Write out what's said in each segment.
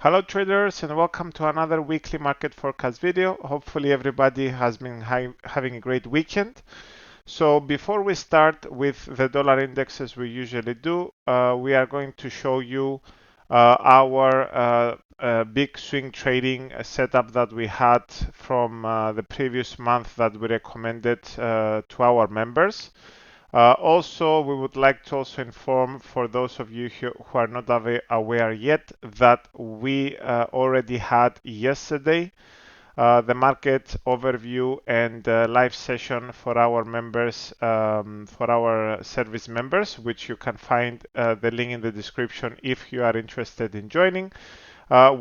Hello traders, and welcome to another weekly market forecast video. Hopefully everybody has been having a great weekend. So before we start with the dollar index as we usually do, we are going to show you our big swing trading setup that we had from the previous month that we recommended to our members. Also, we would like to also inform for those of you who are not aware yet that we already had yesterday the market overview and live session for our members, for our service members, which you can find the link in the description if you are interested in joining,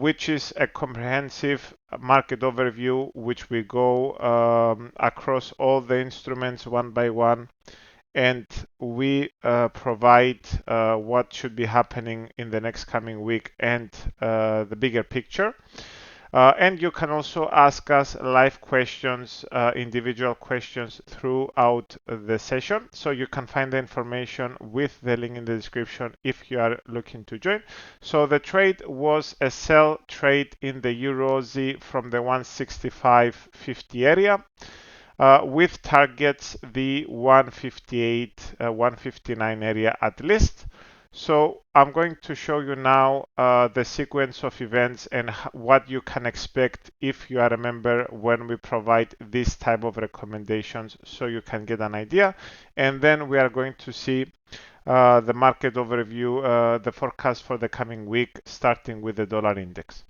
which is a comprehensive market overview, which we go across all the instruments one by one, and we provide what should be happening in the next coming week and the bigger picture. And you can also ask us live questions, individual questions throughout the session. So you can find the information with the link in the description if you are looking to join. So the trade was a sell trade in the EURUSD from the 165.50 area. With targets the 158, 159 area at least. So I'm going to show you now the sequence of events and what you can expect if you are a member when we provide this type of recommendations so you can get an idea. And then we are going to see the market overview, the forecast for the coming week, starting with the dollar index.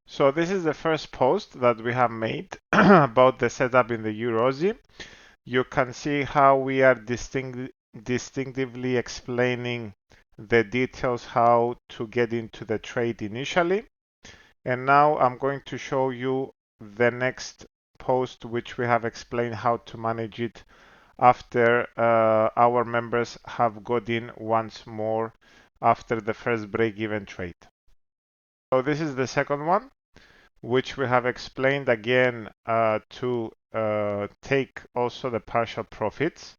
So this is the first post that we have made about the setup in the EURUSD. You can see how we are distinctively explaining the details how to get into the trade initially. And now I'm going to show you the next post, which we have explained how to manage it after our members have got in once more after the first break-even trade. So this is the second one, which we have explained again to take also the partial profits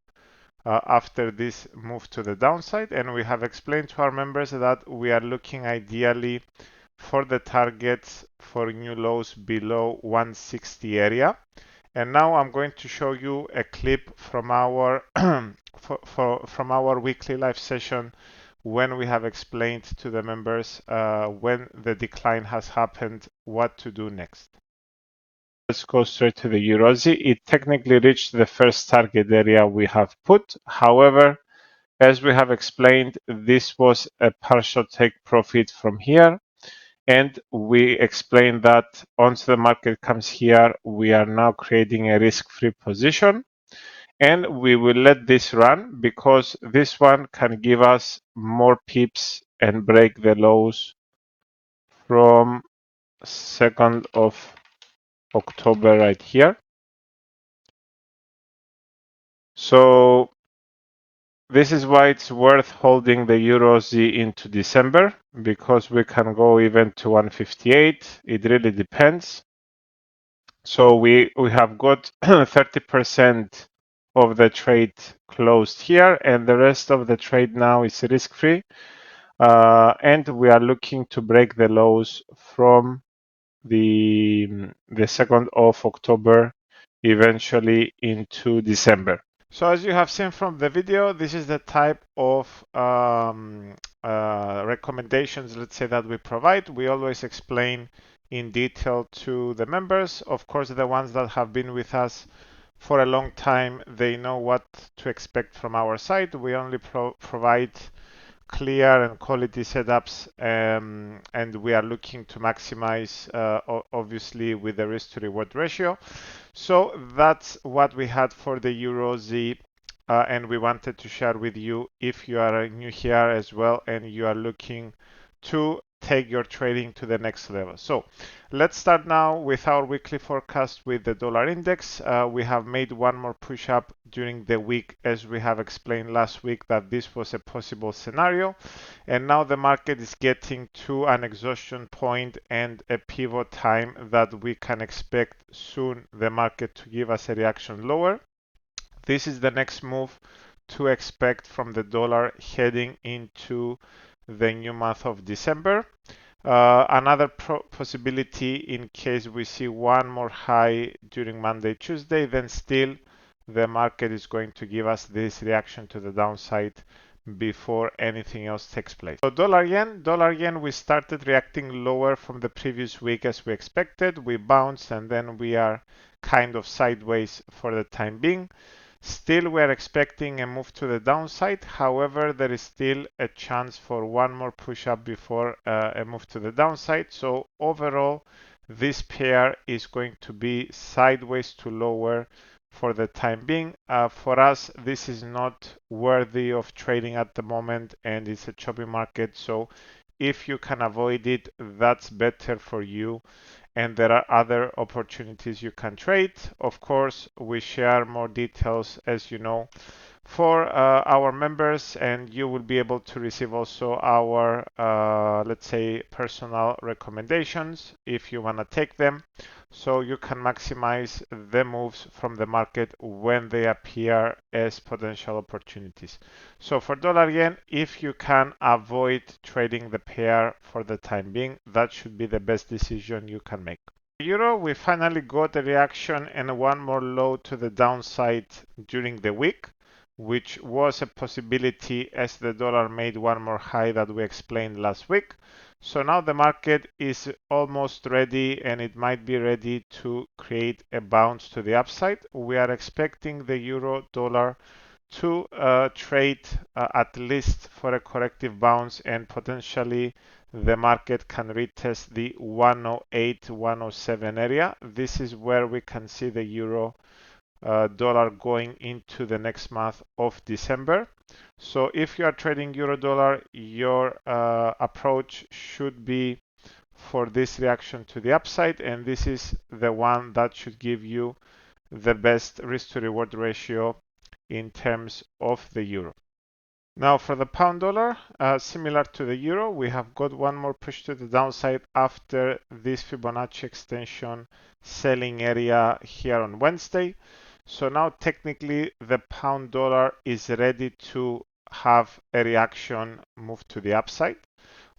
after this move to the downside. And we have explained to our members that we are looking ideally for the targets for new lows below 160 area. And now I'm going to show you a clip from our from our weekly live session when we have explained to the members when the decline has happened, what to do next. Let's go straight to the EURUSD. It technically reached the first target area we have put. However, as we have explained, this was a partial take profit from here. And we explained that once the market comes here, we are now creating a risk-free position. And we will let this run because this one can give us more pips and break the lows from 2nd of October right here. So this is why it's worth holding the EURUSD into December, because we can go even to 158. It really depends. So we have got 30% of the trade closed here, and the rest of the trade now is risk-free. And we are looking to break the lows from the 2nd of October eventually into December. So as you have seen from the video, this is the type of recommendations, let's say, that we provide. We always explain in detail to the members. Of course, the ones that have been with us for a long time, they know what to expect from our side. We only provide clear and quality setups, and we are looking to maximize, obviously, with the risk to reward ratio. So that's what we had for the EURUSD, and we wanted to share with you if you are new here as well and you are looking to take your trading to the next level. So let's start now with our weekly forecast with the dollar index. We have made one more push up during the week, as we have explained last week that this was a possible scenario. And now the market is getting to an exhaustion point and a pivot time that we can expect soon the market to give us a reaction lower. This is the next move to expect from the dollar heading into the new month of December. Another possibility, in case we see one more high during Monday, Tuesday, then still the market is going to give us this reaction to the downside before anything else takes place. So dollar yen, we started reacting lower from the previous week as we expected. We bounced and then we are kind of sideways for the time being. Still, we are expecting a move to the downside. However, there is still a chance for one more push up before a move to the downside. So overall, this pair is going to be sideways to lower for the time being. For us, this is not worthy of trading at the moment and it's a choppy market. So if you can avoid it, that's better for you. And there are other opportunities you can trade. Of course, we share more details, as you know, for our members, and you will be able to receive also our, let's say, personal recommendations if you want to take them. So you can maximize the moves from the market when they appear as potential opportunities. So for dollar yen, if you can avoid trading the pair for the time being, that should be the best decision you can make. Euro, we finally got a reaction and one more low to the downside during the week, which was a possibility as the dollar made one more high that we explained last week. So now the market is almost ready and it might be ready to create a bounce to the upside. We are expecting the euro dollar to trade at least for a corrective bounce, and potentially the market can retest the 108, 107 area. This is where we can see the euro dollar going into the next month of December. So if you are trading euro dollar, your approach should be for this reaction to the upside, and this is the one that should give you the best risk to reward ratio in terms of the euro. Now for the pound dollar, similar to the euro, we have got one more push to the downside after this Fibonacci extension selling area here on Wednesday. So now technically the pound dollar is ready to have a reaction move to the upside.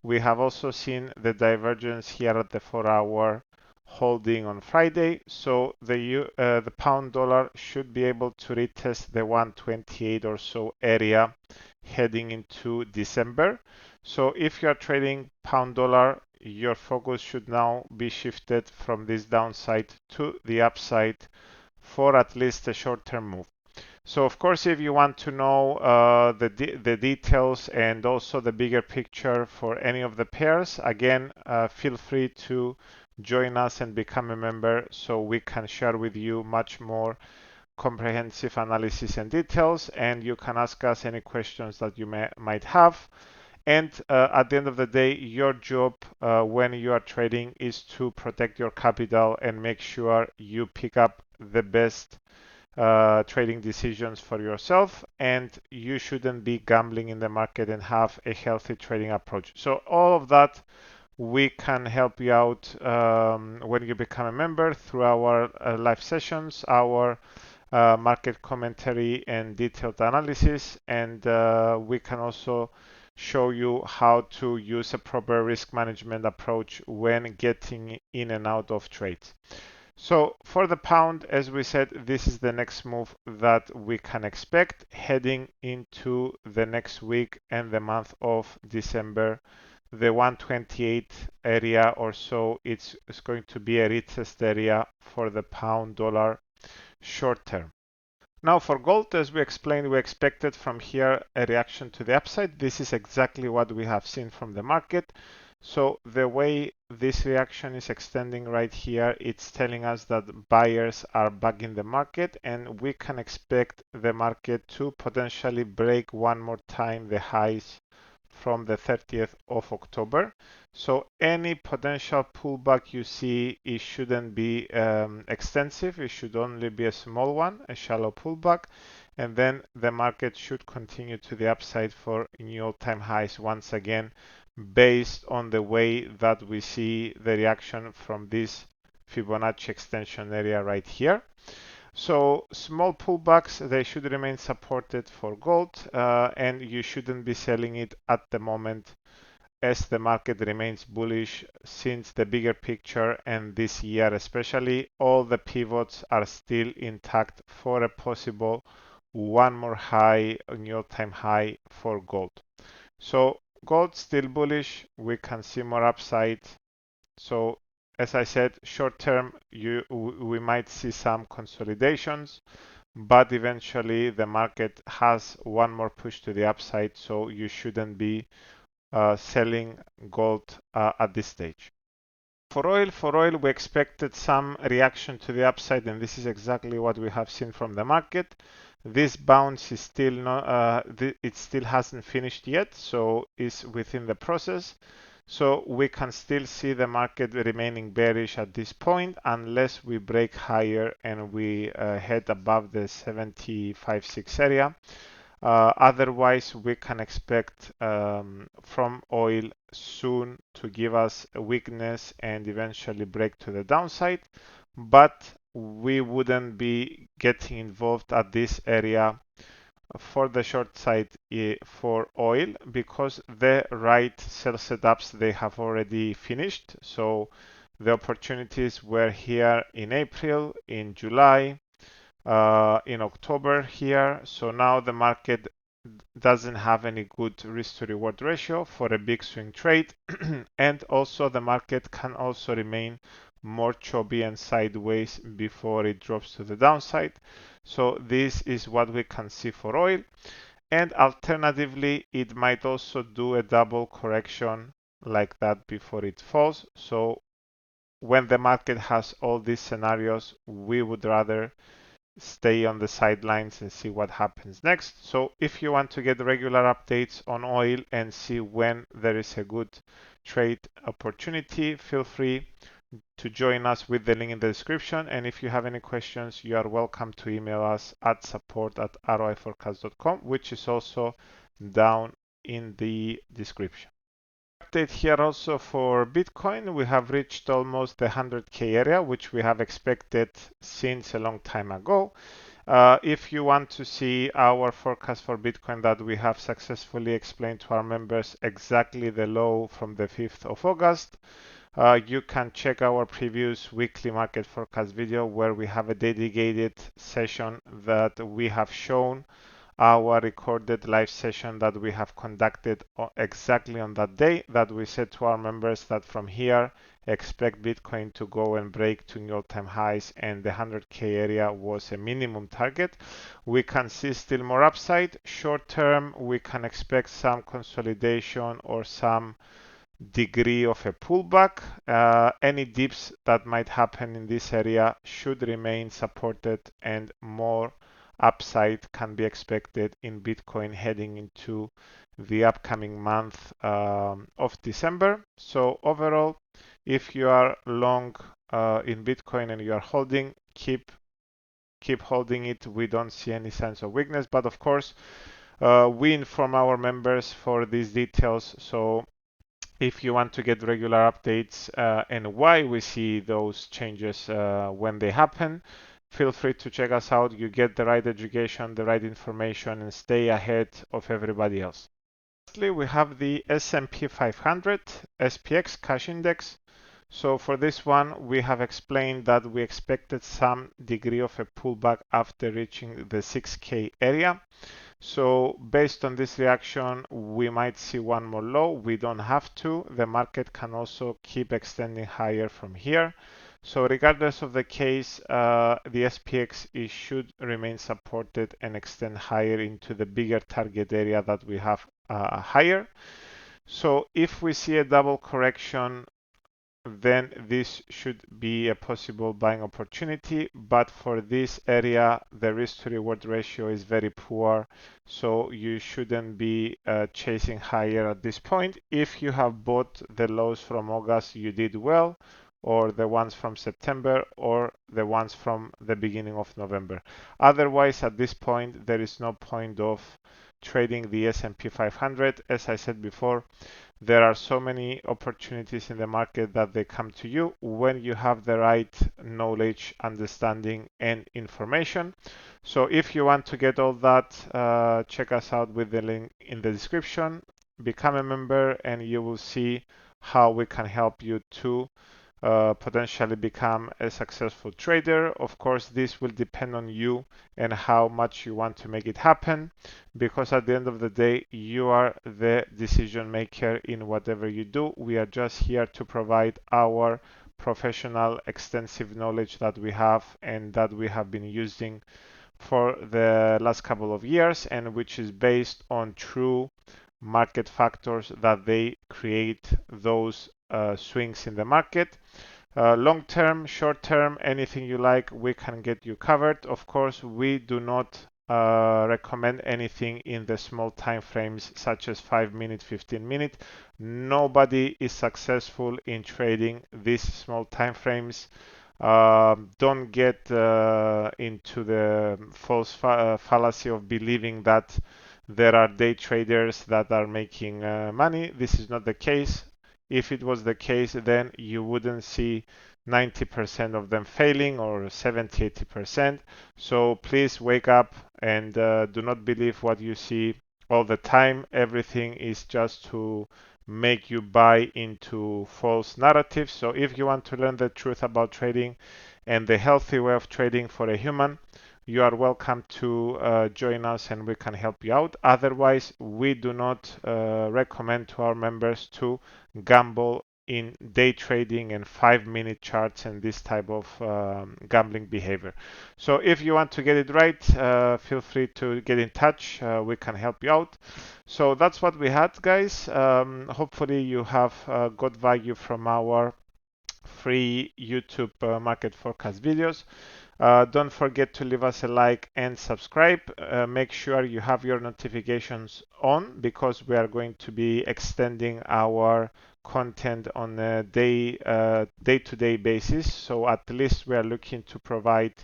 We have also seen the divergence here at the 4-hour holding on Friday. So the pound dollar should be able to retest the 128 or so area heading into December. So if you are trading pound dollar, your focus should now be shifted from this downside to the upside for at least a short-term move. So of course, if you want to know the details and also the bigger picture for any of the pairs, again, feel free to join us and become a member so we can share with you much more comprehensive analysis and details, and you can ask us any questions that you might have. And at the end of the day, your job when you are trading is to protect your capital and make sure you pick up the best trading decisions for yourself, and you shouldn't be gambling in the market and have a healthy trading approach. So all of that we can help you out when you become a member through our live sessions, our market commentary and detailed analysis, and we can also show you how to use a proper risk management approach when getting in and out of trades. So for the pound, as we said, this is the next move that we can expect heading into the next week and the month of December. The 128 area or so, it's going to be a retest area for the pound dollar short term. Now for gold, as we explained, we expected from here a reaction to the upside. This is exactly what we have seen from the market. So the way this reaction is extending right here, it's telling us that buyers are back in the market, and we can expect the market to potentially break one more time the highs from the 30th of October. So any potential pullback you see, it shouldn't be extensive. It should only be a small one, a shallow pullback. And then the market should continue to the upside for new all-time highs once again, based on the way that we see the reaction from this Fibonacci extension area right here. So small pullbacks, they should remain supported for gold, and you shouldn't be selling it at the moment as the market remains bullish, since the bigger picture and this year especially, all the pivots are still intact for a possible one more high, a new all-time high for gold. So gold still bullish, we can see more upside. So as I said, short term, we might see some consolidations, but eventually the market has one more push to the upside, so you shouldn't be selling gold at this stage. For oil, we expected some reaction to the upside, and this is exactly what we have seen from the market. This bounce is still not, it still hasn't finished yet, so is within the process. So we can still see the market remaining bearish at this point unless we break higher and we head above the 75.6 area. Otherwise, we can expect from oil soon to give us a weakness and eventually break to the downside, but we wouldn't be getting involved at this area for the short side for oil, because the right sell setups, they have already finished. So the opportunities were here in April, in July, in October here. So now the market doesn't have any good risk to reward ratio for a big swing trade. And also the market can also remain more choppy and sideways before it drops to the downside. So this is what we can see for oil. And alternatively, it might also do a double correction like that before it falls. So when the market has all these scenarios, we would rather stay on the sidelines and see what happens next. So if you want to get regular updates on oil and see when there is a good trade opportunity, feel free to join us with the link in the description. And if you have any questions, you are welcome to email us at support@roiforecast.com, which is also down in the description. Update here also for Bitcoin. We have reached almost the 100K area, which we have expected since a long time ago. If you want to see our forecast for Bitcoin that we have successfully explained to our members exactly the low from the 5th of August, you can check our previous weekly market forecast video where we have a dedicated session that we have shown our recorded live session that we have conducted exactly on that day, that we said to our members that from here expect Bitcoin to go and break to new all-time highs, and the 100K area was a minimum target. We can see still more upside. Short term, we can expect some consolidation or some degree of a pullback. Any dips that might happen in this area should remain supported, and more upside can be expected in Bitcoin heading into the upcoming month of December. So overall, if you are long in Bitcoin and you are holding, keep holding it. We don't see any signs of weakness, but of course, we inform our members for these details. So if you want to get regular updates and why we see those changes when they happen, feel free to check us out. You get the right education, the right information, and stay ahead of everybody else. Lastly, we have the S&P 500 SPX cash index. So for this one, we have explained that we expected some degree of a pullback after reaching the 6K area. So based on this reaction, we might see one more low. We don't have to. The market can also keep extending higher from here. So regardless of the case, the SPX should remain supported and extend higher into the bigger target area that we have higher. So if we see a double correction, then this should be a possible buying opportunity. But for this area, the risk to reward ratio is very poor, so you shouldn't be chasing higher at this point. If you have bought the lows from August, you did well, or the ones from September, or the ones from the beginning of November. Otherwise, at this point, there is no point of trading the S&P 500. As I said before, there are so many opportunities in the market that they come to you when you have the right knowledge, understanding, and information. So if you want to get all that, check us out with the link in the description. Become a member and you will see how we can help you to potentially become a successful trader. Of course, this will depend on you and how much you want to make it happen, because at the end of the day, you are the decision maker in whatever you do. We are just here to provide our professional, extensive knowledge that we have and that we have been using for the last couple of years, and which is based on true market factors that they create those swings in the market. Long term, short term, anything you like, we can get you covered. Of course, we do not recommend anything in the small time frames such as 5 minute, 15 minute. Nobody is successful in trading these small time frames. Don't get into the false fallacy of believing that there are day traders that are making money. This is not the case. If it was the case, then you wouldn't see 90% of them failing or 70, 80%. So please wake up and do not believe what you see all the time. Everything is just to make you buy into false narratives. So if you want to learn the truth about trading and the healthy way of trading for a human, you are welcome to join us and we can help you out. Otherwise, we do not recommend to our members to gamble in day trading and 5 minute charts and this type of gambling behavior. So if you want to get it right, feel free to get in touch. We can help you out. So that's what we had, guys. Hopefully you have got value from our free YouTube market forecast videos. Don't forget to leave us a like and subscribe. Make sure you have your notifications on, because we are going to be extending our content on a day-to-day basis. So at least we are looking to provide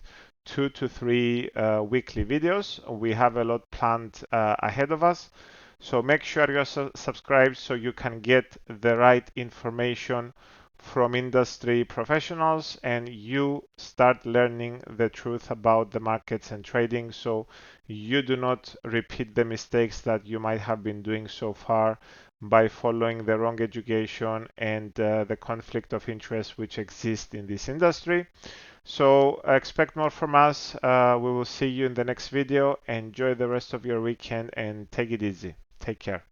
2 to 3 weekly videos. We have a lot planned ahead of us. So make sure you're subscribed so you can get the right information from industry professionals and you start learning the truth about the markets and trading, so you do not repeat the mistakes that you might have been doing so far by following the wrong education and the conflict of interest which exists in this industry. So expect more from us. We will see you in the next video. Enjoy the rest of your weekend and take it easy. Take care.